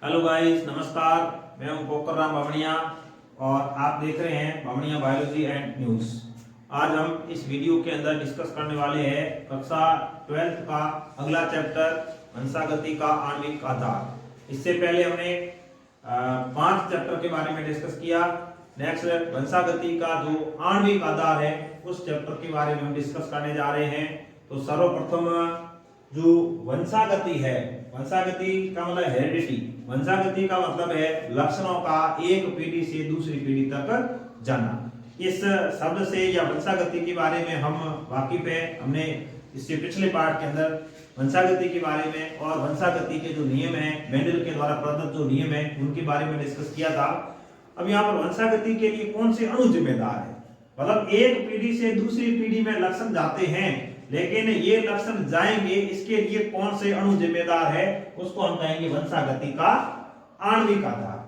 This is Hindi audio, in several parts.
हेलो गाइस, नमस्कार। मैं हूं पोकर राम बामणिया और आप देख रहे हैं बामणिया बायोलॉजी एंड न्यूज़। आज हम इस वीडियो के अंदर डिस्कस करने वाले हैं कक्षा 12th का अगला चैप्टर वंशागति का आणविक आधार। इससे पहले हमने 5 चैप्टर के बारे में डिस्कस किया। नेक्स्ट वंशागति का जो आणविक आधार है उस चैप्टर के बारे में हम डिस्कस करने जा रहे हैं। तो सर्वप्रथम जो वंशागति है, वंशागति का मतलब हेरिडिटी। वंशागति का मतलब है लक्षणों का एक पीढ़ी से दूसरी पीढ़ी तक जाना। इस शब्द से या वंशागति के बारे में हम वाकिफ है। हमने इससे पिछले पार्ट के अंदर वंशागति के बारे में और वंशागति के जो नियम है, मेंडल के द्वारा प्रदत्त जो नियम है उनके बारे में डिस्कस किया था। अब यहाँ पर वंशागति के लिए कौन से अणु जिम्मेदार है, मतलब एक पीढ़ी से दूसरी पीढ़ी में लक्षण जाते हैं, लेकिन ये लक्षण जाएंगे इसके लिए कौन से अणु जिम्मेदार है, उसको हम कहेंगे वंशागति का आणविक आधार।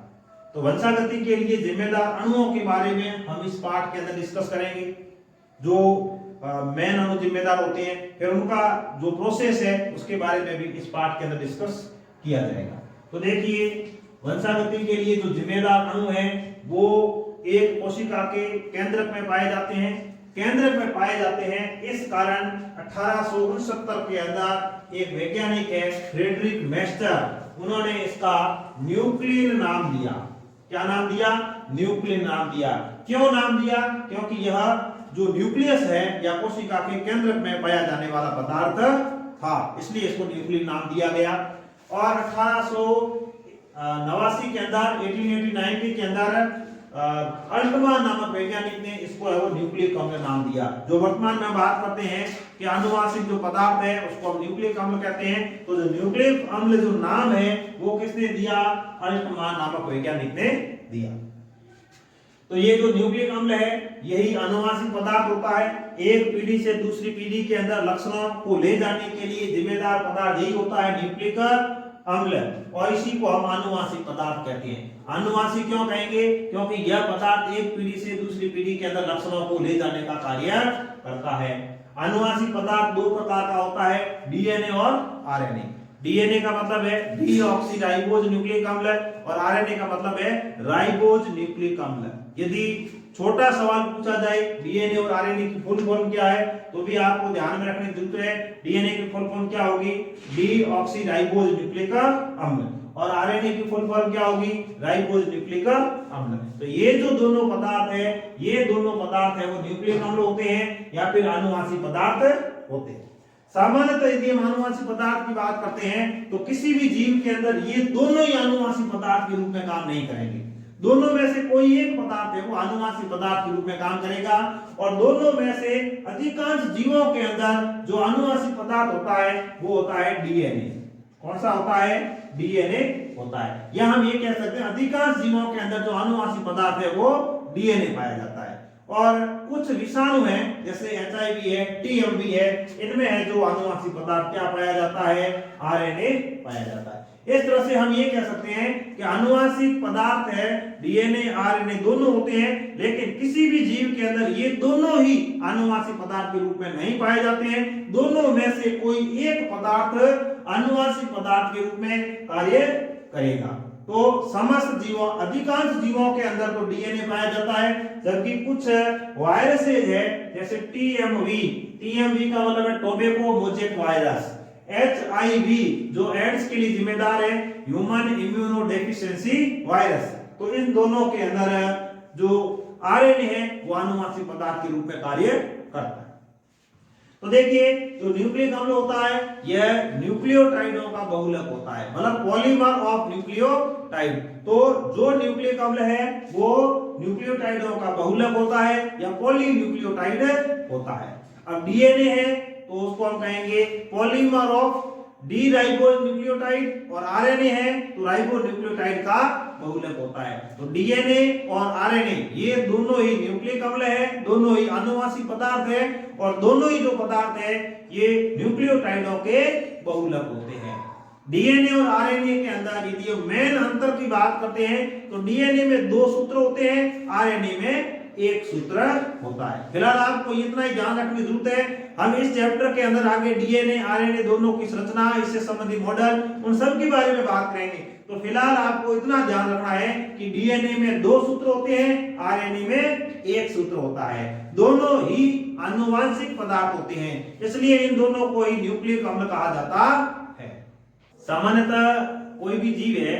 तो वंशागति के लिए जिम्मेदार अणुओं के बारे में हम इस पार्ट के अंदर डिस्कस करेंगे। जो मेन अणु जिम्मेदार होते हैं, फिर उनका जो प्रोसेस है उसके बारे में भी इस पार्ट के अंदर डिस्कस किया जाएगा। तो देखिए, वंशागति के लिए जो जिम्मेदार अणु है वो एक कोशिका के केंद्रक में पाए जाते हैं। केंद्रक में पाए जाते हैं, इस कारण 1869 के अंदर एक वैज्ञानिक है फ्रेडरिक मेस्टर, उन्होंने इसका न्यूक्लियन नाम दिया। क्या नाम दिया? न्यूक्लियन नाम दिया। क्यों नाम दिया? क्योंकि यह जो न्यूक्लियस है या कोशिका के केंद्रक में पाया जाने वाला पदार्थ था, इसलिए इसको न्यूक्लियन नाम दिया गया। और 1889 के अंदर 1890 के अंदर अल्टमान नामक वैज्ञानिक ने इसको न्यूक्लिक अम्ल नाम दिया। जो वर्तमान में बात करते हैं कि आनुवांशिक जो पदार्थ है उसको हम न्यूक्लिक अम्ल कहते हैं। तो जो न्यूक्लिक अम्ल जो नाम है वो किसने दिया? अल्टमान नामक वैज्ञानिक ने दिया। तो ये जो न्यूक्लिक अम्ल है यही आनुवांशिक पदार्थ होता है। एक पीढ़ी से दूसरी पीढ़ी के अंदर लक्षणों को ले जाने के लिए जिम्मेदार पदार्थ यही होता है, न्यूक्लिक अम्ल, और इसी को हम आनुवांशिक पदार्थ कहते हैं। आनुवांशिक क्यों कहेंगे? क्योंकि यह पदार्थ एक पीढ़ी से दूसरी पीढ़ी के अंदर लक्षणों को ले जाने का कार्य करता है। आनुवांशिक पदार्थ 2 प्रकार का होता है, डीएनए और आरएनए। डीएनए का मतलब है डीऑक्सीराइबोज न्यूक्लिक अम्ल और आरएनए का मतलब है राइबोज न्यूक्लिक अम्ल। यदि छोटा सवाल पूछा जाए डीएनए और आरएनए की फुल फॉर्म क्या है, तो भी आपको ध्यान में रखने की जरूरत है। डीएनए की फुल फॉर्म क्या होगी? डीऑक्सीराइबोज न्यूक्लिक अम्ल। और आरएनए की फुल फॉर्म क्या होगी? राइबोज न्यूक्लिक अम्ल। तो ये जो दोनों पदार्थ है, ये दोनों पदार्थ है वो न्यूक्लिक अम्ल होते हैं या फिर आनुवांशिक पदार्थ होते हैं। सामान्यतः यदि हम आनुवांशिक पदार्थ की बात करते हैं तो किसी भी जीव के अंदर ये दोनों ही आनुवांशिक पदार्थ के रूप में काम नहीं करेंगे। दोनों में से कोई एक पदार्थ है वो आनुवांशिक पदार्थ के रूप में काम करेगा, और दोनों में से अधिकांश जीवों के अंदर जो आनुवांशिक पदार्थ होता है वो होता है डीएनए। कौन सा होता है? डीएनए होता है। या हम ये कह सकते हैं अधिकांश जीवों के अंदर जो आनुवांशिक पदार्थ है वो डीएनए पाया जाता है। और कुछ विषाणु हैं जैसे एचआईवी है, टीएमवी है, इनमें है जो आनुवांशिक पदार्थ क्या पाया जाता है? आरएनए पाया जाता है। इस तरह से हम ये कह सकते हैं कि आनुवांशिक पदार्थ है डीएनए आरएनए दोनों होते हैं, लेकिन किसी भी जीव के अंदर ये दोनों ही आनुवांशिक पदार्थ के रूप में नहीं पाए जाते हैं। दोनों में से कोई एक पदार्थ आनुवांशिक पदार्थ के रूप में कार्य करेगा। तो समस्त जीवों, अधिकांश जीवों के अंदर तो डीएनए पाया जाता है, जबकि कुछ वायरसेज है जैसे टीएमवी। टीएमवी का मतलब है टोबैको मोज़ेक वायरस। एचआईवी जो एड्स के लिए जिम्मेदार है, ह्यूमन इम्यूनो डेफिशिएंसी वायरस। तो इन दोनों के अंदर जो आरएनए है वो आनुवांशिक पदार्थ के रूप में कार्य करता है। तो देखिए, जो न्यूक्लिक अम्ल होता है यह न्यूक्लियोटाइडों का बहुलक होता है, मतलब पॉलीमर ऑफ न्यूक्लियोटाइड। तो जो न्यूक्लिक अम्ल है वो न्यूक्लियोटाइडों का बहुलक होता है या पॉलीन्यूक्लियोटाइड होता है। अब डीएनए है तो उसको हम कहेंगे polymer of D ribose nucleotide, और आरएनए है तो राइबो न्यूक्लियोटाइड का बहुलक होता है। तो डीएनए और आरएनए ये दोनों ही न्यूक्लिक अम्ल है, दोनों ही आनुवांशिक पदार्थ है, और दोनों ही जो पदार्थ है ये न्यूक्लियोटाइडों के बहुलक होते हैं। डीएनए और आरएनए के अंदर यदि मेन अंतर की बात करते हैं तो डीएनए में 2 सूत्र होते हैं, आरएनए में 1 सूत्र होता है। फिलहाल आपको इतना ही ध्यान रखने की जरूरत है। हम इस चैप्टर के अंदर आगे डीएनए आरएनए दोनों की संरचना, इससे संबंधित मॉडल, उन सब के बारे में बात करेंगे। तो फिलहाल आपको इतना ध्यान रखना है कि डीएनए में 2 सूत्र होते हैं, आरएनए में 1 सूत्र होता है। दोनों ही आनुवांशिक पदार्थ होते हैं, इसलिए इन दोनों को ही न्यूक्लिक अम्ल कहा जाता है। सामान्यतः कोई भी जीव है,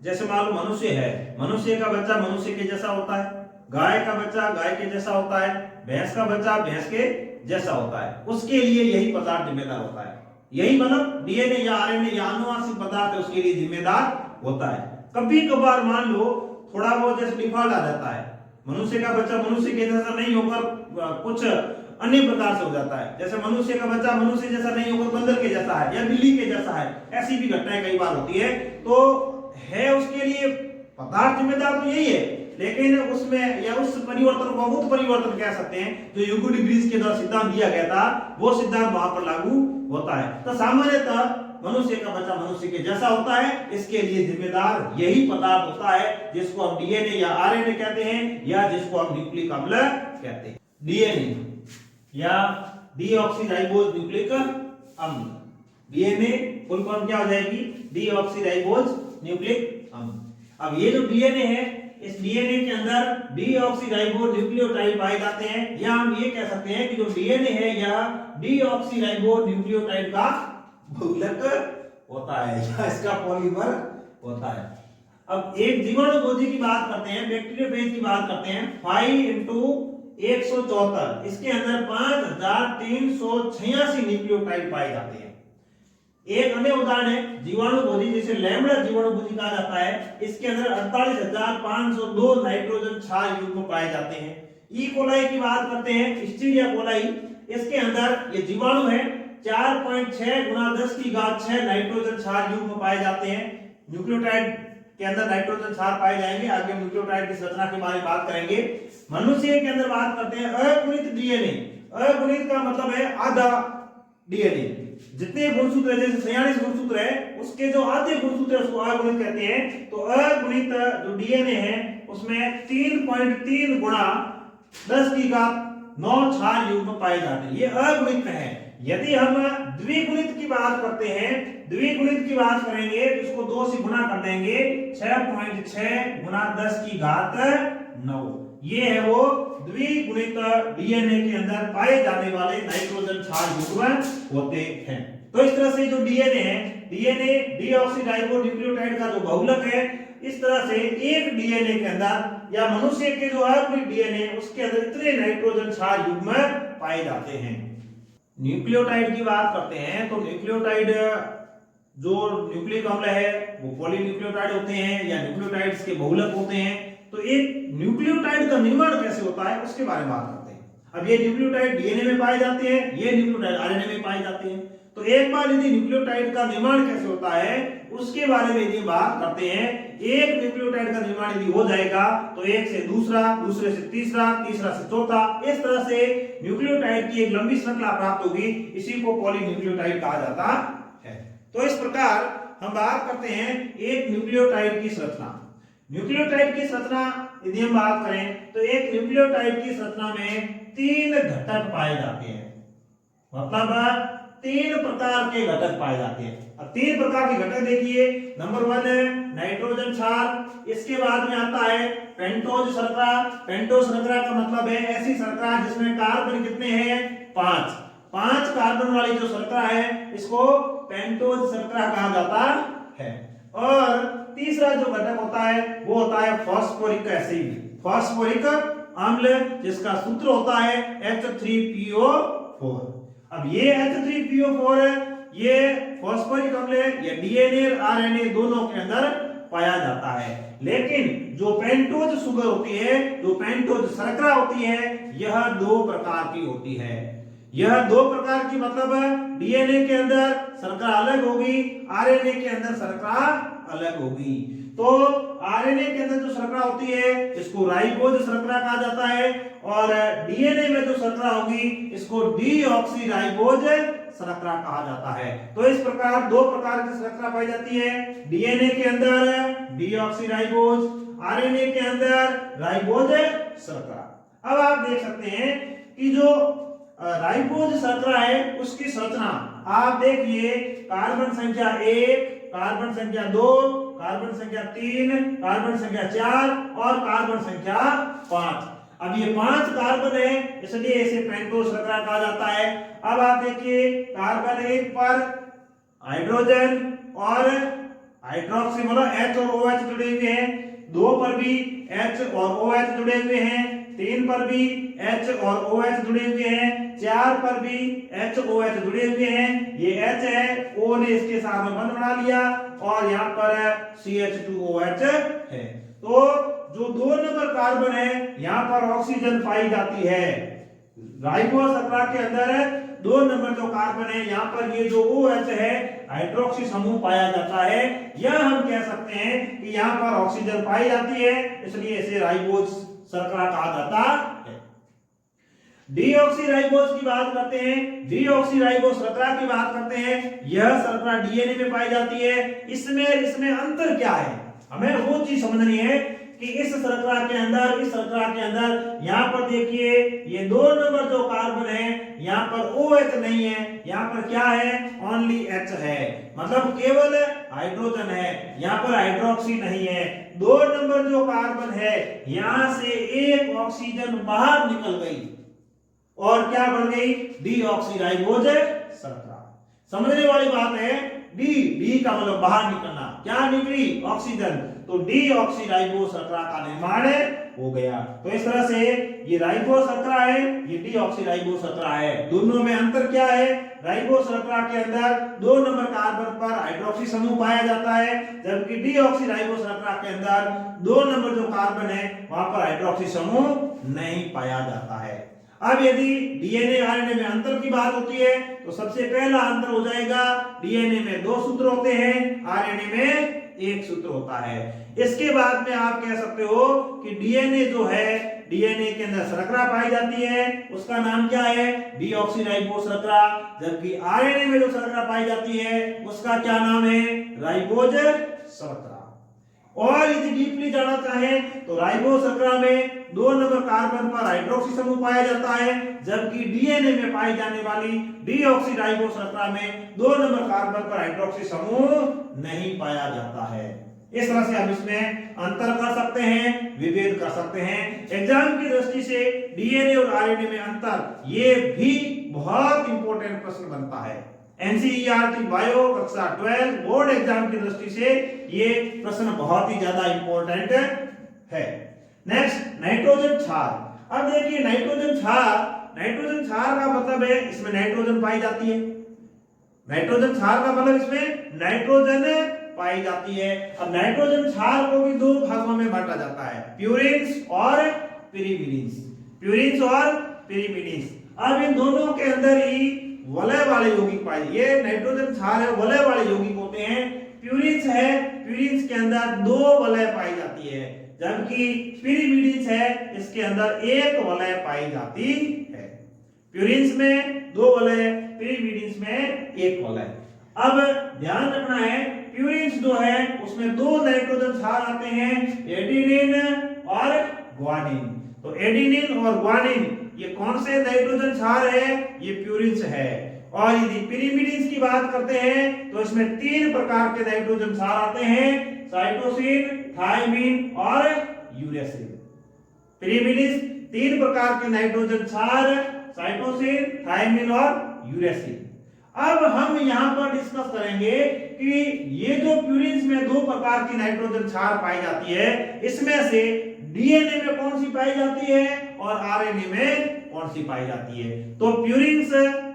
जैसे मान लो मनुष्य है, मनुष्य का बच्चा मनुष्य के जैसा होता है, गाय का बच्चा गाय के जैसा होता है, भैंस का बच्चा भैंस के जैसा होता है, उसके लिए यही पदार्थ जिम्मेदार होता है। यही मतलब डीएनए या आरएनए या आनुवांशिक पदार्थ है उसके लिए जिम्मेदार होता है। कभी कभार मान लो थोड़ा बहुत जैसे डिफॉल्ट आ जाता है, मनुष्य का बच्चा मनुष्य के जैसा नहीं होकर कुछ अन्य प्रकार से हो जाता है, जैसे मनुष्य का बच्चा मनुष्य जैसा नहीं होकर बंदर के जैसा है या बिल्ली के जैसा है, ऐसी भी घटनाएं कई बार होती है। तो है उसके लिए पदार्थ जिम्मेदार तो यही है, लेकिन उसमें या उस परिवर्तन को बहुत परिवर्तन कह सकते हैं जो यूक्लिड ग्रीस के द्वारा सिद्धांत दिया गया था, वो सिद्धांत वहां पर लागू होता है। तो सामान्यतः मनुष्य का बच्चा मनुष्य के जैसा होता है, इसके लिए जिम्मेदार यही पदार्थ होता है जिसको हम डीएनए या आरएनए कहते हैं या जिसको हम न्यूक्लिक अम्ल कहते हैं। डीएनए या डीऑक्सीराइबोज न्यूक्लिक अम्ल, डीएनए फुल फॉर्म क्या हो जाएगी, डीऑक्सीराइबोज न्यूक्लिक अम्ल। अब ये जो डीएनए है, इस डीएनए के अंदर डीऑक्सीराइबो न्यूक्लियोटाइड पाए जाते हैं, या हम ये कह सकते हैं कि जो डीएनए है यह डीऑक्सीराइबो न्यूक्लियोटाइड का बहुलक होता है या इसका पॉलीमर होता है। अब एक जीवाणुभोजी की बात करते हैं, बैक्टीरियोफेज की बात करते हैं, 5×174, इसके अंदर 5386 न्यूक्लियोटाइड पाए जाते हैं। एक अन्य उदाहरण है जीवाणुभोजी, जिसे लैम्बडा जीवाणुभोजी कहा जाता है, इसके अंदर 48,502 नाइट्रोजन क्षार युग्म पाए जाते हैं। ई कोलाई की बात करते हैं, एस्चेरिचिया कोलाई, इसके अंदर ये जीवाणु है 4.6 × 10⁶ नाइट्रोजन क्षार युग्म पाए जाते हैं। न्यूक्लियोटाइड के अंदर नाइट्रोजन क्षार पाए जाएंगे, आगे हम न्यूक्लियोटाइड की संरचना के बारे में बात करेंगे। मनुष्य के अंदर बात करते हैं अगुणित डीएनए, अगुणित का मतलब है आधा डीएनए, जितने गुणसूत्र है जैसे 46 गुणसूत्र है, उसके जो आधे गुणसूत्र है उसको अगुणित कहते हैं। तो अगुणित जो डीएनए है उसमें 3.3 × 10⁹ क्षार युग्म पाए जाते हैं, ये अगुणित है। यदि हम द्विगुणित की बात करते हैं, द्विगुणित की बात करेंगे तो इसको 2 से गुणा कर देंगे, 6.6 × 10⁹ ये है वो द्विगुणित डीएनए के अंदर पाए जाने वाले नाइट्रोजन क्षार युग्म होते हैं। तो इस तरह से जो डीएनए है, डीएनए डीऑक्सीराइबो न्यूक्लियोटाइड का जो बहुलक है, इस तरह से एक डीएनए के अंदर या मनुष्य के जो अगुणित डीएनए उसके अंदर इतने नाइट्रोजन क्षार युग्म पाए जाते हैं। न्यूक्लियोटाइड की बात करते हैं तो न्यूक्लियोटाइड जो न्यूक्लिक अम्ल है वो पॉलीन्यूक्लियोटाइड होते हैं या न्यूक्लियोटाइड्स के बहुलक होते हैं। तो एक न्यूक्लियोटाइड का निर्माण कैसे होता है उसके बारे में बात करते हैं। अब ये न्यूक्लियोटाइड डीएनए में पाए जाते हैं, ये न्यूक्लियोटाइड आरएनए में पाए जाते हैं। तो एक बार यदि न्यूक्लियोटाइड का निर्माण कैसे होता है उसके बारे में यदि बात करते हैं, एक न्यूक्लियोटाइड का निर्माण यदि हो जाएगा तो एक से दूसरा, दूसरे से तीसरा, तीसरा से चौथा, इस तरह से न्यूक्लियोटाइड की एक लंबी श्रृंखला प्राप्त होगी, इसी को पॉलीन्यूक्लियोटाइड कहा जाता है। तो इस प्रकार हम बात करते हैं एक न्यूक्लियोटाइड की संरचना। न्यूक्लियोटाइड की संरचना यदि हम बात करें तो एक न्यूक्लियोटाइड की संरचना में 3 घटक पाए जाते हैं, मतलब 3 प्रकार के घटक पाए जाते हैं। अब 3 प्रकार के घटक देखिए, नंबर 1 है नाइट्रोजन क्षार, इसके बाद में आता है पेंटोज शर्करा। पेंटोज शर्करा का मतलब है ऐसी शर्करा जिसमें कार्बन कितने हैं, 5 कार्बन वाली जो शर्करा है इसको पेंटोज शर्करा कहा जाता है। और तीसरा जो घटक होता है वो होता है फास्फोरिक एसिड, फास्फोरिक अम्ल, जिसका सूत्र होता है H3PO4। अब ये H3PO4 है, ये फास्फोरिक अम्ल है, ये डीएनए और आरएनए दोनों के अंदर पाया जाता है। लेकिन जो पेंटोज शुगर होती है, जो पेंटोज शर्करा होती है, यह 2 प्रकार की होती है। यह 2 प्रकार की मतलब डीएनए के अंदर शर्करा अलग होगी, आरएनए के अंदर शर्करा अलग होगी। तो आरएनए के अंदर जो शर्करा होती है इसको राइबोज शर्करा कहा जाता है, और डीएनए में जो शर्करा होगी इसको डीऑक्सीराइबोज शर्करा कहा जाता है। तो इस प्रकार 2 प्रकार की शर्करा पाई जाती है, डीएनए के अंदर डीऑक्सीराइबोज, आरएनए के अंदर राइबोज शर्करा। अब आप देख सकते हैं कि जो राइबोज शर्करा है उसकी संरचना आप देखिए, कार्बन संख्या 1, कार्बन संख्या 2, कार्बन संख्या 3, कार्बन संख्या 4 और कार्बन संख्या 5। अब ये 5 कार्बन है, इसलिए इसे पेंटोस शर्करा कहा जाता है। अब आप देखिए कार्बन 1 पर हाइड्रोजन और हाइड्रोक्सी मतलब H और OH जुड़े हुए हैं, 2 पर भी H और OH जुड़े हुए हैं, 3 पर भी H और OH जुड़े हुए हैं, 4 पर भी H OH जुड़े हुए हैं। ये H है, O ने इसके साथ में बंध बना लिया और यहाँ पर CH2OH है। तो जो 2 नंबर कार्बन है यहाँ पर ऑक्सीजन पाई जाती है। राइबोस शर्करा के अंदर 2 नंबर जो कार्बन है यहाँ पर ये जो OH है हाइड्रोक्सी समूह पाया जाता है। यह हम कह सकते हैं कि यहाँ पर ऑक्सीजन पाई जाती है, इसलिए इसे राइबोस शर्करा कहा जाता है। डीऑक्सीराइबोस की बात करते हैं, डीऑक्सीराइबोस शर्करा की बात करते हैं। यह शर्करा डीएनए में पाई जाती है। इसमें अंतर क्या है, हमें वो चीज समझनी है कि इस शर्करा के अंदर यहाँ पर देखिए ये 2 नंबर जो कार्बन है यहाँ पर OH नहीं है, यहाँ पर क्या है, ओनली H है, मतलब केवल हाइड्रोजन है, यहाँ पर हाइड्रोक्सी नहीं है। 2 नंबर जो कार्बन है यहाँ से एक ऑक्सीजन बाहर निकल गई और क्या बन गई, डीऑक्सीराइबोस शर्करा। समझने वाली बात है, डी का मतलब बाहर निकलना, क्या निकली, ऑक्सीजन, तो डीऑक्सीराइबोस शर्करा का निर्माण हो गया। तो इस तरह से ये राइबोस शर्करा है, ये डीऑक्सीराइबोस शर्करा है। दोनों में अंतर क्या है, राइबोस शर्करा के अंदर 2 नंबर कार्बन पर हाइड्रोक्सी समूह पाया जाता है, जबकि डीऑक्सीराइबोस शर्करा के अंदर 2 नंबर जो कार्बन है वहां पर हाइड्रोक्सी समूह नहीं पाया जाता है। अब यदि डीएनए आरएनए में अंतर की बात होती है तो सबसे पहला अंतर हो जाएगा, डीएनए में 2 सूत्र होते हैं, आरएनए में 1 सूत्र होता है। इसके बाद में आप कह सकते हो कि डीएनए जो है, डीएनए के अंदर शर्करा पाई जाती है, उसका नाम क्या है, डीऑक्सीराइबोस शर्करा, जबकि आरएनए में जो शर्करा पाई जाती है उसका क्या नाम है, राइबोस शर्करा। और यदि डीपली जानना चाहें तो राइबोस शर्करा में 2 नंबर कार्बन पर हाइड्रोक्सी समूह पाया जाता है, जबकि डीएनए में पाई जाने वाली डीऑक्सीराइबोस शर्करा में 2 नंबर कार्बन पर हाइड्रोक्सी समूह नहीं पाया जाता है। इस तरह से हम इसमें अंतर कर सकते हैं, विभेद कर सकते हैं। एग्जाम की दृष्टि से डीएनए और आरएनए में अंतर ये भी बहुत इंपॉर्टेंट प्रश्न बनता है। एनसीईआरटी बायो कक्षा 12 बोर्ड एग्जाम की दृष्टि से ये प्रश्न बहुत ही ज्यादा इंपॉर्टेंट है। नेक्स्ट, नाइट्रोजन क्षार। अब देखिए नाइट्रोजन क्षार का मतलब है इसमें नाइट्रोजन पाई जाती है। नाइट्रोजन क्षार का मतलब इसमें नाइट्रोजन पाई जाती है। अब नाइट्रोजन क्षार को भी 2 भागों में बांटा जाता है, प्यूरिन्स और पिरीमिडिन्स। प्यूरिन्स और पिरीमिडिन्स। अब इन दोनों के अंदर ही वलय वाले यौगिक पाए, ये नाइट्रोजन क्षार है, वलय वाले यौगिक होते हैं। प्यूरिन्स है, प्यूरिन्स के अंदर 2 वलय पाई जाती है, जबकि पिरीमिडिन्स है, इसके अंदर 1 वलय पाई जाती है। प्यूरिन्स में 2 वलय, पिरीमिडिन्स में 1 वलय। अब ध्यान रखना है, प्यूरिन्स जो है उसमें 2 नाइट्रोजन क्षार आते हैं, एडिनिन और ग्वानिन। तो एडिनिन और ग्वानिन ये कौन से नाइट्रोजन क्षार है, ये प्यूरिन्स है। और यदि पिरीमिडिन्स की बात करते हैं तो इसमें 3 प्रकार के नाइट्रोजन क्षार आते हैं, साइटोसिन, थायमिन और यूरेसिल। पिरीमिडिन्स 3 प्रकार के नाइट्रोजन क्षार, साइटोसिन, थायमिन और यूरेसिल। अब हम यहां पर डिस्कस करेंगे कि ये जो प्यूरिन्स में 2 प्रकार की नाइट्रोजन क्षार पाई जाती है, इसमें से डीएनए में कौन सी पाई जाती है और आरएनए में कौन सी पाई जाती है। तो प्यूरिन्स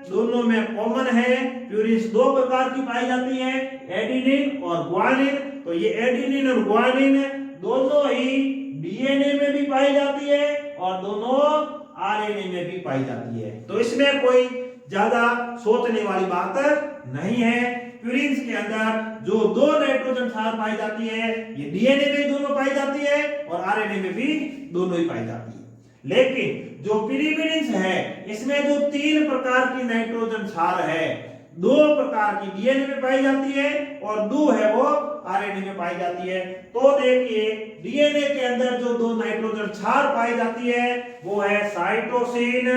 दोनों में कॉमन है, प्यूरिन्स 2 प्रकार की पाई जाती है, एडिनिन और ग्वानिन। तो ये एडिनिन और ग्वानिन दोनों ही डीएनए में भी पाई जाती है और दोनों आरएनए में भी पाई जाती है। तो इसमें कोई ज्यादा सोचने वाली बात नहीं है। प्यूरिन्स के अंदर जो 2 नाइट्रोजन क्षार पाई जाती है, ये डीएनए में दोनों पाई जाती है और आरएनए में भी दोनों ही पाई जाती है। लेकिन जो पिरीमिडिन्स है, इसमें जो 3 प्रकार की नाइट्रोजन क्षार है, 2 प्रकार की डीएनए में पाई जाती है और 2 है वो आरएनए में पाई जाती है। तो देखिए डीएनए के अंदर जो 2 नाइट्रोजन क्षार पाई जाती है वो है साइटोसिन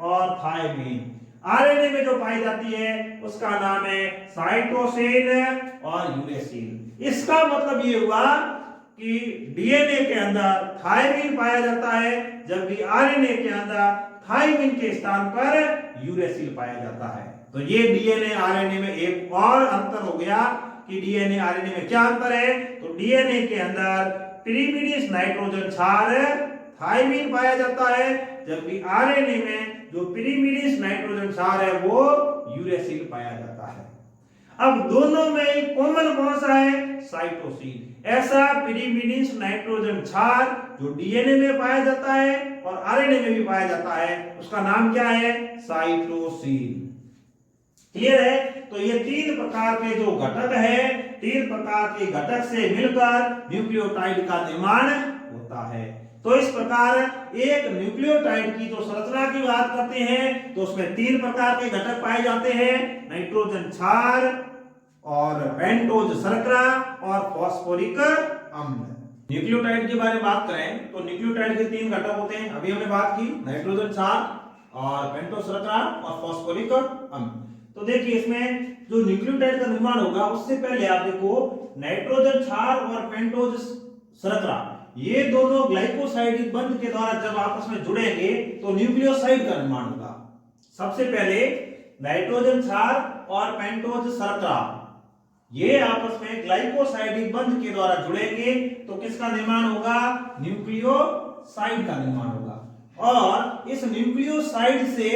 और थायमिन। आरएनए में जो पाई जाती है उसका नाम है साइटोसिन और यूरेसिल। इसका मतलब ये हुआ कि डीएनए के अंदर थायमिन पाया जाता है, जबकि आरएनए के अंदर थायमिन के स्थान पर यूरेसिल पाया जाता है। तो ये डीएनए आरएनए में एक और अंतर हो गया कि डीएनए आरएनए में क्या अंतर है। तो डीएनए के अंदर पिरिमिडीन नाइट्रोजन क्षार थायमिन पाया जाता है, जबकि आरएनए में जो पिरिमिडीन नाइट्रोजन क्षार है वो यूरेसिल पाया जाता है। अब दोनों में कॉमन कौन सा है? साइटोसिन। ऐसा पिरिमिडीन नाइट्रोजन क्षार जो डीएनए में पाया जाता है और आरएनए में भी पाया जाता है, उसका नाम क्या है? साइटोसिन। क्लियर है? तो ये तीन प्रकार के जो घटक है, तीन प्रकार के घटक से मिलकर न्यूक्लियोटाइड का निर्माण होता है। तो इस प्रकार एक न्यूक्लियोटाइड की जो संरचना की बात करते हैं तो उसमें तीन प्रकार के घटक पाए जाते हैं, नाइट्रोजन क्षार और पेंटोज शर्करा और फास्फोरिक अम्ल। न्यूक्लियोटाइड के बारे में बात करें तो न्यूक्लियोटाइड के तीन घटक होते हैं, अभी हमने बात की, नाइट्रोजन क्षार और पेंटोज शर्करा और फास्फोरिक अम्ल। तो देखिए इसमें जो न्यूक्लियोटाइड का निर्माण होगा उससे पहले आप देखो नाइट्रोजन क्षार और पेंटोज शर्करा ये दोनों ग्लाइकोसाइडिक बंध के द्वारा जब आपस में जुड़ेंगे तो न्यूक्लियोसाइड का निर्माण होगा। सबसे पहले नाइट्रोजन क्षार और पेंटोज शर्करा ये आपस में ग्लाइकोसाइडिक बंध के द्वारा जुड़ेंगे तो किसका निर्माण होगा? न्यूक्लियोसाइड का निर्माण होगा। और इस न्यूक्लियोसाइड से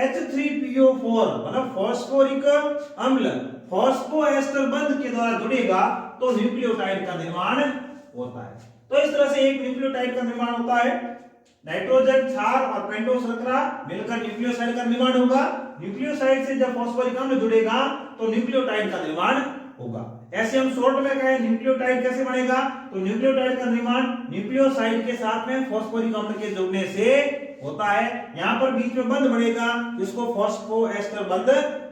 H3PO4 मतलब फास्फोरिक अम्ल फास्फोएस्टर बंध के द्वारा जुड़ेगा तो न्यूक्लियोटाइड का निर्माण होता है। तो इस तरह से एक न्यूक्लियोटाइड का निर्माण होता है। नाइट्रोजन क्षार और पेंटोज शर्करा मिलकर न्यूक्लियोसाइड का निर्माण होगा। न्यूक्लियोसाइड से जब फास्फोरिक अम्ल जुड़ेगा तो न्यूक्लियोटाइड का निर्माण होगा। ऐसे हम शॉर्ट में कहें न्यूक्लियोटाइड कैसे बनेगा? तो न्यूक्लियोटाइड का निर्माण न्यूक्लियोसाइड के साथ में फास्फोरिक अम्ल के जुड़ने से होता है। यहाँ पर बीच में बंध बनेगा जिसको फास्फोएस्टर बंध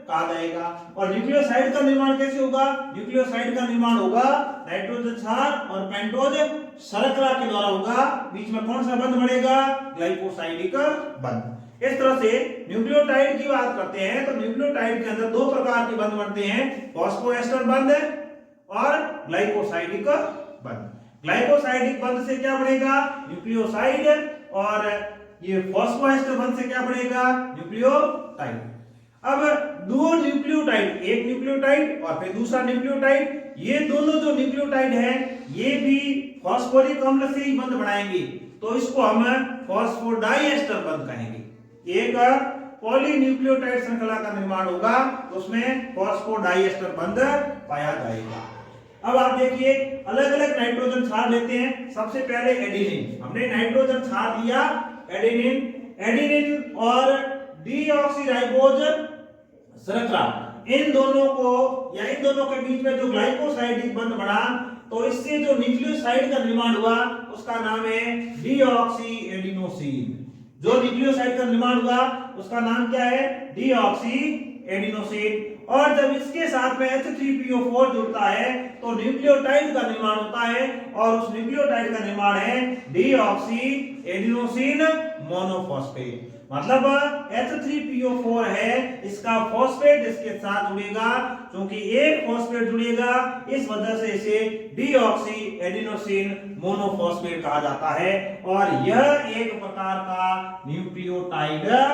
कहा जाएगा। और न्यूक्लियोसाइड का निर्माण कैसे होगा? न्यूक्लियोसाइड का निर्माण होगा नाइट्रोजन क्षार और पेंटोज शर्करा के द्वारा होगा। बीच में कौन सा बंध बनेगा? ग्लाइकोसाइडिक बंध। इस तरह से न्यूक्लियोटाइड की बात करते हैं तो न्यूक्लियोटाइड के अंदर दो प्रकार के बंध बनते हैं, फास्फोएस्टर बंध और ग्लाइकोसाइडिक बंध। ग्लाइकोसाइडिक बंध से क्या बनेगा? न्यूक्लियोसाइड। और ये फास्फोएस्टर बंध से क्या बनेगा? न्यूक्लियोटाइड। अब दो न्यूक्लियोटाइड, एक न्यूक्लियोटाइड और फिर दूसरा न्यूक्लियोटाइड, ये दोनों जो न्यूक्लियोटाइड है ये भी फास्फोरिक अम्ल से ही बंध बनाएंगे तो इसको हम फास्फोडाइएस्टर बंध कहेंगे। एक पॉलीन्यूक्लियोटाइड श्रृंखला का निर्माण होगा तो उसमें फास्फोडाइएस्टर बंध पाया जाएगा। अब आप देखिए अलग अलग नाइट्रोजन क्षार लेते हैं। सबसे पहले एडेनिन, हमने नाइट्रोजन क्षार लिया एडेनिन और डीऑक्सीराइबोज शर्करा, इन दोनों को या इन दोनों के बीच में जो ग्लाइकोसाइडिक बंध बना तो इससे जो न्यूक्लियोसाइड का निर्माण हुआ उसका नाम है डीऑक्सी एडिनोसिन। जो न्यूक्लियोसाइड का निर्माण हुआ उसका नाम क्या है? Deoxy adenosine. और जब इसके साथ में H3PO4 जुड़ता है तो न्यूक्लियोटाइड का निर्माण होता है और उस न्यूक्लियोटाइड का निर्माण है डीऑक्सी एडिनोसिन मोनोफॉस्फेट। मतलब H3PO4 है, इसका फॉस्फेट इसके साथ जुड़ेगा, क्योंकि एक फॉस्फेट जुड़ेगा इस वजह से इसे डीऑक्सी एडिनोसिन मोनोफॉस्फेट कहा जाता है। और यह एक प्रकार का न्यूक्लियोटाइड है।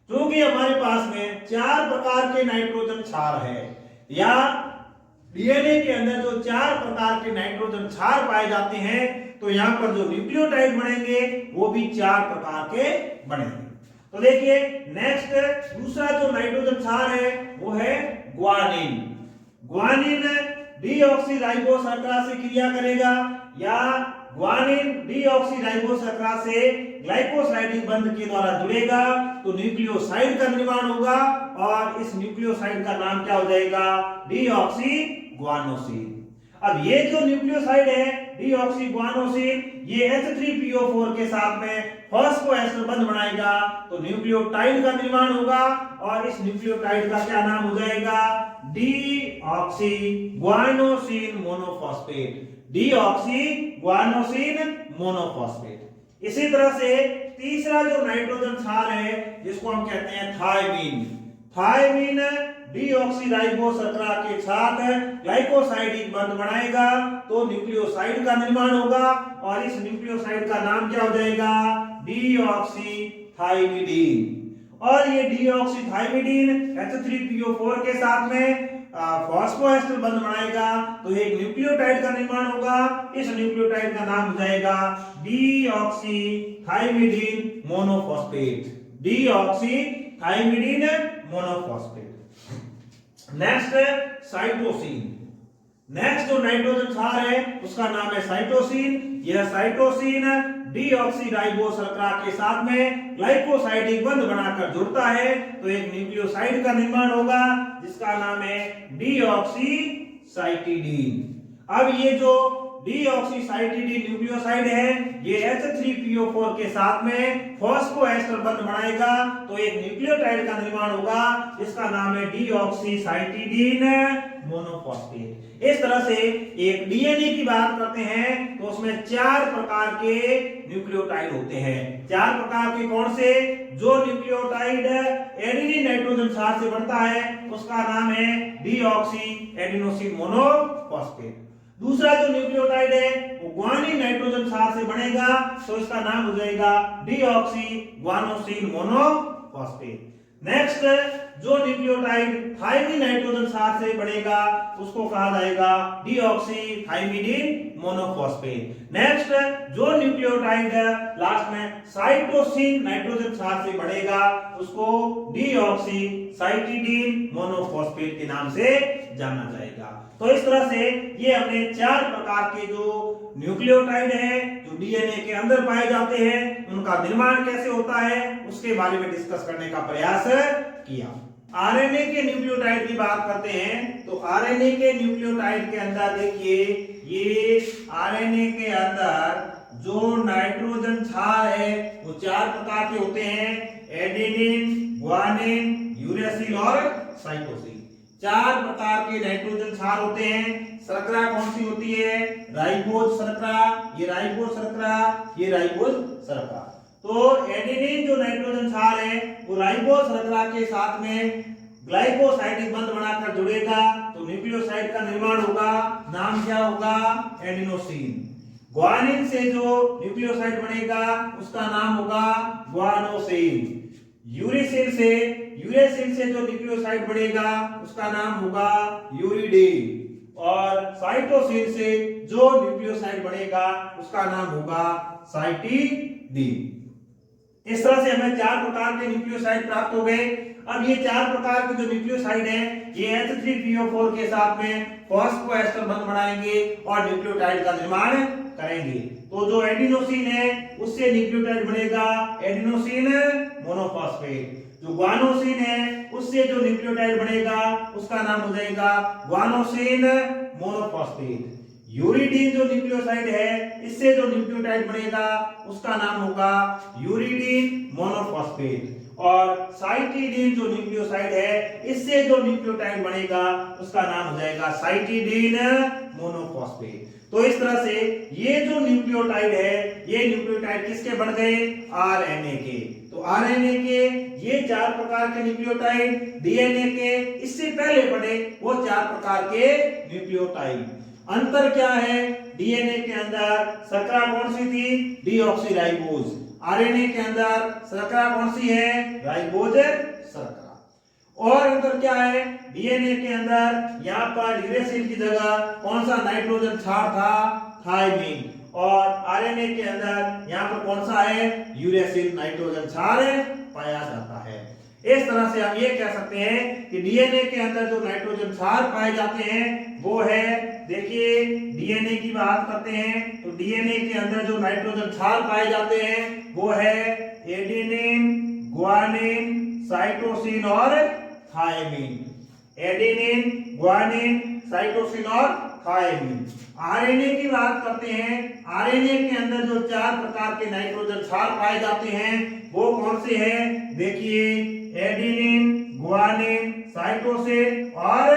क्योंकि हमारे पास में चार प्रकार के नाइट्रोजन क्षार है या डीएनए के अंदर जो चार प्रकार के नाइट्रोजन क्षार पाए जाते हैं तो यहाँ पर जो न्यूक्लियोटाइड बनेंगे वो भी चार प्रकार के बनेंगे। तो देखिए नेक्स्ट दूसरा जो नाइट्रोजन क्षार है वो है ग्वानिन। ग्वानिन डीऑक्सीराइबोज शर्करा से क्रिया करेगा या ग्वानिन डीऑक्सीराइबोज शर्करा से ग्लाइकोसाइडिक बंध के द्वारा जुड़ेगा तो न्यूक्लियोसाइड का निर्माण होगा और इस न्यूक्लियोसाइड का नाम क्या हो जाएगा? डीऑक्सीग्वानोसिन। अब ये जो न्यूक्लियोसाइड है डीऑक्सीग्वानोसिन ये H3PO4 के साथ में फास्फोएस्टर बंध बनाएगा तो न्यूक्लियोटाइड का निर्माण होगा और इस न्यूक्लियोटाइड का क्या नाम हो जाएगा? डीऑक्सीग्वानोसिन मोनोफॉस्फेट। डीऑक्सीग्वानोसिन मोनोफॉस्फेट। इसी तरह से तीसरा जो नाइट्रोजन क्षार है जिसको हम कहते हैं थायमीन। थायमीन डीऑक्सीराइबोस शर्करा के साथ ग्लाइकोसाइड बंध बनाएगा तो न्यूक्लियोसाइड का निर्माण होगा और इस न्यूक्लियोसाइड का नाम क्या हो जाएगा, डीऑक्सीथाइमिडीन। और ये डीऑक्सीथाइमिडीन H3PO4 के साथ में फॉस्फोएस्टर बंध बनाएगा तो एक न्यूक्लियोटाइड का निर्माण होगा। इस न्यूक्लियोटाइड का नाम हो जाएगा डीऑक्सीथाइमिडीन मोनोफॉस्फेट, डीऑक्सीथाइमिडीन मोनोफॉस्फेट। नेक्स्ट है साइटोसिन। नेक्स्ट जो नाइट्रोजन क्षार है उसका नाम है साइटोसिन। यह साइटोसिन डीऑक्सीराइबोस शर्करा के साथ में ग्लाइकोसाइडिक बंध बनाकर जुड़ता है तो एक न्यूक्लियोसाइड का निर्माण होगा जिसका नाम है डीऑक्सीसाइटिडीन। अब ये जो डीऑक्सीसाइटिडीन न्यूक्लियोसाइड है ये H3PO4 के साथ में फॉस्फोएस्टर बंध बनाएगा तो एक न्यूक्लियोटाइड का निर्माण होगा जिसका नाम है डीऑक्सीसाइटिडीन मोनोफॉस्फेट। इस तरह से एक डीएनए की बात करते हैं तो उसमें 4 प्रकार के न्यूक्लियोटाइड होते हैं। 4 प्रकार के कौन से? जो न्यूक्लियोटाइड एडेनिन नाइट्रोजन क्षार से बनता है उसका नाम है डीऑक्सी एडिनोसिन मोनोफॉस्फेट। दूसरा जो न्यूक्लियोटाइड है वो ग्वानिन नाइट्रोजन क्षार से बनेगा तो इसका नाम हो जाएगा डीऑक्सी ग्वानोसिन मोनोफॉस्फेट। नेक्स्ट जो न्यूक्लियोटाइड थायमिन नाइट्रोजन क्षार से बनेगा उसको कहा जाएगा डीऑक्सीथाइमिडीन मोनोफॉस्फेट। नेक्स्ट जो न्यूक्लियोटाइड लास्ट में साइटोसिन नाइट्रोजन क्षार से बनेगा उसको डीऑक्सीसाइटिडीन मोनोफॉस्फेट के नाम से जाना जाएगा। तो इस तरह से ये हमने 4 प्रकार के जो न्यूक्लियोटाइड है जो डीएनए के अंदर पाए जाते हैं उनका निर्माण कैसे होता है उसके बारे में डिस्कस करने का प्रयास किया। आरएनए के न्यूक्लियोटाइड की बात करते हैं तो आरएनए के न्यूक्लियोटाइड के अंदर देखिए ये आरएनए के अंदर जो नाइट्रोजन क्षार है वो 4 प्रकार के होते हैं, एडेनिन, ग्वानिन, यूरेसिल और साइटोसिन। 4 प्रकार के नाइट्रोजन क्षार होते हैं। शर्करा कौन सी होती है? राइबोज शर्करा, ये राइबोज शर्करा, ये राइबोज शर्करा। तो एडेनिन जो नाइट्रोजन क्षार है वो राइबोज शर्करा के साथ में ग्लाइकोसाइडिक बंध बनाकर जुड़ेगा तो न्यूक्लियोसाइड का निर्माण होगा, नाम क्या होगा? एडिनोसिन। ग्वानिन से जो न्यूक्लियोसाइड बनेगा उसका नाम होगा ग्वानोसिन। यूरेसिल से जो न्यूक्लियोसाइड बनेगा उसका नाम होगा यूरिडीन। और साइटोसिन से जो न्यूक्लियोसाइड बनेगा उसका नाम होगा साइटिडीन। इस तरह से हमें 4 प्रकार के न्यूक्लियोसाइड प्राप्त हो गए। अब ये 4 प्रकार के जो न्यूक्लियोसाइड हैं ये H3PO4 के साथ में फॉस्फोएस्टर बंध बनाएंगे और न्यूक्लियोटाइड का निर्माण करेंगे। तो जो एडिनोसिन है उससे न्यूक्लियोटाइड बनेगा एडिनोसिन मोनोफॉस्फेट। जो ग्वानोसिन है उससे जो न्यूक्लियोटाइड बनेगा उसका नाम हो जाएगा ग्वानोसिन मोनोफॉस्फेट। यूरिडीन जो न्यूक्लियोसाइड है इससे जो न्यूक्लियोटाइड बनेगा उसका नाम होगा यूरिडीन मोनोफॉस्फेट। और साइटिडीन जो न्यूक्लियोसाइड है इससे जो न्यूक्लियोटाइड बनेगा उसका नाम हो जाएगा साइटिडीन मोनोफॉस्फेट। तो इस तरह से ये जो न्यूक्लियोटाइड है ये न्यूक्लियोटाइड किसके बन गए? आरएनए के। तो आरएनए के ये 4 प्रकार के न्यूक्लियोटाइड, डीएनए के इससे पहले बने वो 4 प्रकार के न्यूक्लियोटाइड। अंतर क्या है? डीएनए के अंदर शर्करा कौन सी थी? डीऑक्सीराइबोज। आरएनए के अंदर शर्करा कौन सी है? राइबोज शर्करा। और अंतर क्या है? डीएनए के अंदर यहाँ पर यूरेसिल की जगह कौन सा नाइट्रोजन क्षार था? थायमिन। और आरएनए के अंदर यहाँ पर कौन सा है? यूरेसिल नाइट्रोजन क्षार पाया जाता है। इस तरह से हम ये कह सकते हैं कि डीएनए के अंदर जो नाइट्रोजन क्षार पाए जाते हैं वो है, देखिए डीएनए की बात करते हैं तो डीएनए के अंदर जो नाइट्रोजन क्षार पाए जाते हैं वो है एडेनिन, ग्वानिन, साइटोसिन और थायमिन। एडेनिन, ग्वानिन, साइटोसिन और थायमिन। आरएनए की बात करते हैं, आरएनए के अंदर जो 4 प्रकार के नाइट्रोजन क्षार पाए जाते हैं वो कौन से हैं? देखिए एडेनिन, ग्वानिन, साइटोसिन और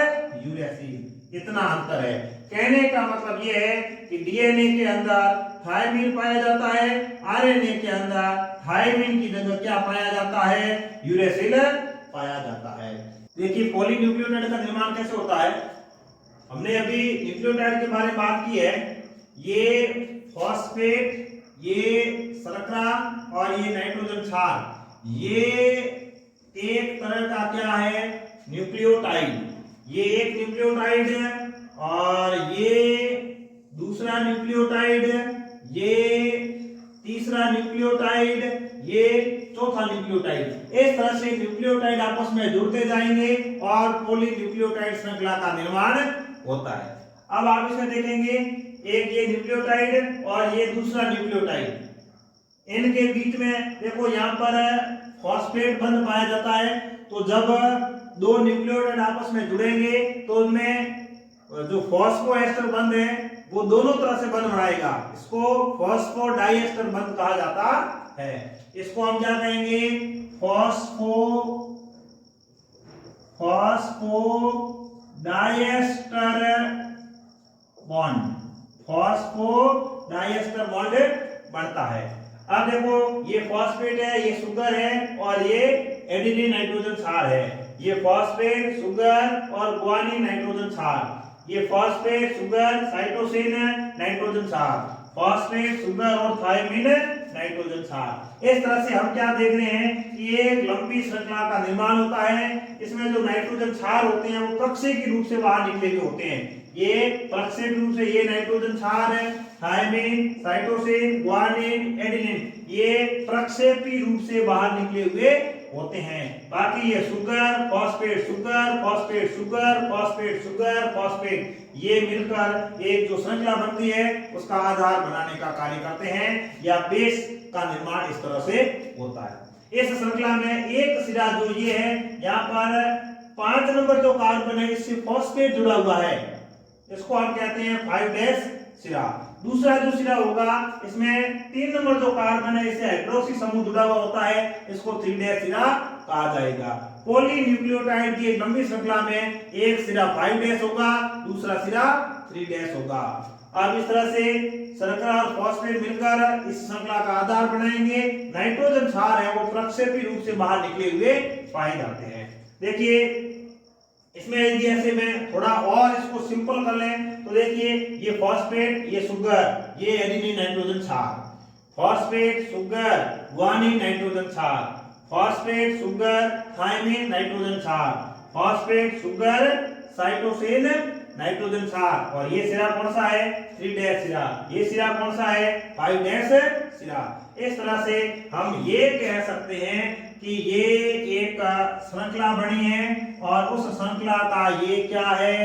यूरेसिल। इतना अंतर है। कहने का मतलब ये है कि डीएनए के अंदर थायमिन पाया जाता है, आरएनए के अंदर थायमिन की जगह क्या पाया जाता है? यूरेसिल पाया जाता है। देखिए पॉलीन्यूक्लियोटाइड का निर्माण कैसे होता है। हमने अभी न्यूक्लियोटाइड के बारे में बात की है। ये फॉस्फेट, ये शर्करा और ये नाइट्रोजन क्षार, ये एक तरह का क्या है, न्यूक्लियोटाइड। ये एक न्यूक्लियोटाइड है और ये दूसरा न्यूक्लियोटाइड, ये तीसरा न्यूक्लियोटाइड, ये चौथा न्यूक्लियोटाइड। इस तरह से न्यूक्लियोटाइड आपस में जुड़ते जाएंगे और पॉलीन्यूक्लियोटाइड श्रृंखला का निर्माण होता है। अब आप इसमें देखेंगे, एक ये न्यूक्लियोटाइड और ये दूसरा न्यूक्लियोटाइड, इनके बीच में देखो यहाँ पर फॉस्फेट बंध पाया जाता है। तो जब दो न्यूक्लियोटाइड आपस में जुड़ेंगे तो उनमें जो फॉस्फोएस्टर बंध है वो दोनों तरह से बंध बनाएगा। इसको फॉस्फोडाइएस्टर बंध कहा जाता है। इसको हम क्या कहेंगे, फॉस्फोडाइएस्टर बॉन्ड, फॉस्फोडाइएस्टर बॉन्ड बनता है। अब देखो ये फॉस्फेट है, ये शुगर है और ये एडिनिन नाइट्रोजन क्षार है। ये फॉस्फेट, शुगर और गुआनिन नाइट्रोजन क्षार, ये फॉस्फेट, शुगर, साइटोसिन नाइट्रोजन क्षार, फॉस्फेट, शुगर और थायमिन नाइट्रोजन क्षार। इस तरह से हम क्या देख रहे हैं कि एक लंबी श्रृंखला का निर्माण होता है। इसमें जो नाइट्रोजन क्षार होते हैं वो प्रक्षेपी रूप से बाहर निकले हुए होते हैं। ये प्रक्षेपी रूप से ये नाइट्रोजन क्षार है, थायमिन, साइटोसिन, गुआनिन, एडेनिन, ये प्रक्षेपी रूप से बाहर निकले हुए होते हैं। बाकी ये sugar, phosphate, sugar, phosphate, sugar, phosphate, sugar, phosphate, ये मिलकर एक जो श्रृंखला बनती है उसका आधार बनाने का कार्य करते हैं, या बेस का निर्माण इस तरह से होता है। इस श्रृंखला में एक सिरा जो ये है, यहाँ पर 5 नंबर जो कार्बन है इससे फॉस्फेट जुड़ा हुआ है, इसको हम कहते हैं 5' सिरा। दूसरा जो सिरा होगा इसमें 3 नंबर जो कार्बन है इससे हाइड्रोक्सी समूह जुड़ा हुआ होता है, इसको 3' सिरा कहा जाएगा। पॉलीन्यूक्लियोटाइड की एक लंबी श्रृंखला में एक सिरा 5' होगा, दूसरा सिरा 3' होगा। अब इस तरह से शर्करा और फॉस्फेट मिलकर इस श्रृंखला का आधार बनाएंगे। नाइट्रोजन क्षार है वो प्रक्षेपी रूप से बाहर निकले हुए पाए जाते हैं। देखिए इसमें यदि ऐसे में थोड़ा और इसको सिंपल कर लें तो देखिए ये फॉस्फेट, ये शुगर, ये एडेनिन नाइट्रोजन क्षार, फॉस्फेट, शुगर, गुआनिन नाइट्रोजन क्षार, फॉस्फेट, शुगर, थायमिन नाइट्रोजन क्षार, फॉस्फेट, शुगर, साइटोसिन नाइट्रोजन क्षार। और ये सिरा कौन सा है, 3' सिरा। ये सिरा कौन सा है, 5' सिरा। इस तरह से हम ये कह सकते हैं कि ये एक श्रृंखला बनी है और उस श्रृंखला का ये क्या है,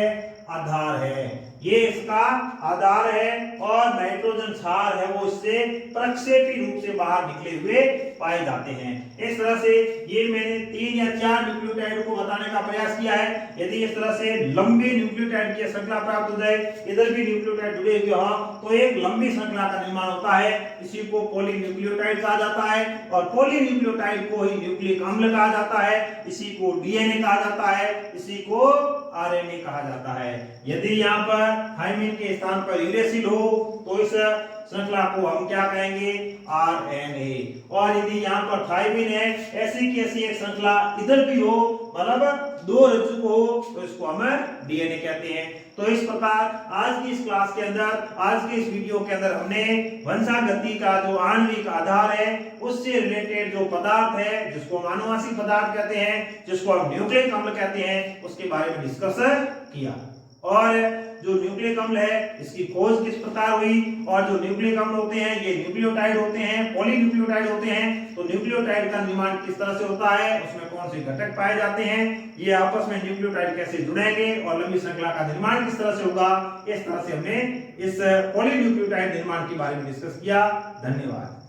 आधार है। ये इसका आधार है और नाइट्रोजन क्षार है वो इससे प्रक्षेपी रूप से बाहर निकले हुए पाए जाते हैं। इस तरह से ये मैंने 3 या 4 न्यूक्लियोटाइड को बताने का प्रयास किया है। यदि इस तरह से लंबी न्यूक्लियोटाइड की श्रृंखला प्राप्त हो जाए, इधर भी न्यूक्लियोटाइड जुड़े हुए हो तो एक लंबी श्रृंखला का निर्माण होता है। इसी को पॉलीन्यूक्लियोटाइड कहा जाता है और पॉलीन्यूक्लियोटाइड को ही न्यूक्लिक अम्ल कहा जाता है, इसी को डीएनए कहा जाता है, इसी को आरएनए कहा जाता है। यदि यहाँ पर थायमिन के स्थान पर यूरेसिल हो तो इस श्रृंखला को हम क्या कहेंगे, आरएनए। और यदि यहाँ पर थायमिन है, ऐसी की ऐसी एक श्रृंखला इधर भी हो, मतलब 2 रज्जु हो, तो इसको हम डीएनए कहते हैं। तो इस प्रकार आज की इस क्लास के अंदर, आज के इस वीडियो के अंदर हमने वंशागति का जो आणविक आधार है उससे रिलेटेड जो पदार्थ है, जिसको हम अनुवांशिक पदार्थ कहते हैं, जिसको हम न्यूक्लिक अम्ल कहते हैं, उसके बारे में डिस्कस किया। और जो न्यूक्लिक अम्ल है इसकी खोज किस प्रकार हुई, और जो न्यूक्लिक अम्ल होते हैं ये न्यूक्लियोटाइड होते हैं, पॉलीन्यूक्लियोटाइड होते हैं। तो न्यूक्लियोटाइड का निर्माण किस तरह से होता है, उसमें कौन से घटक पाए जाते हैं, ये आपस में न्यूक्लियोटाइड कैसे जुड़ेंगे और लंबी श्रृंखला का निर्माण किस तरह से होगा, इस तरह से हमने इस पॉलीन्यूक्लियोटाइड निर्माण के बारे में डिस्कस किया। धन्यवाद।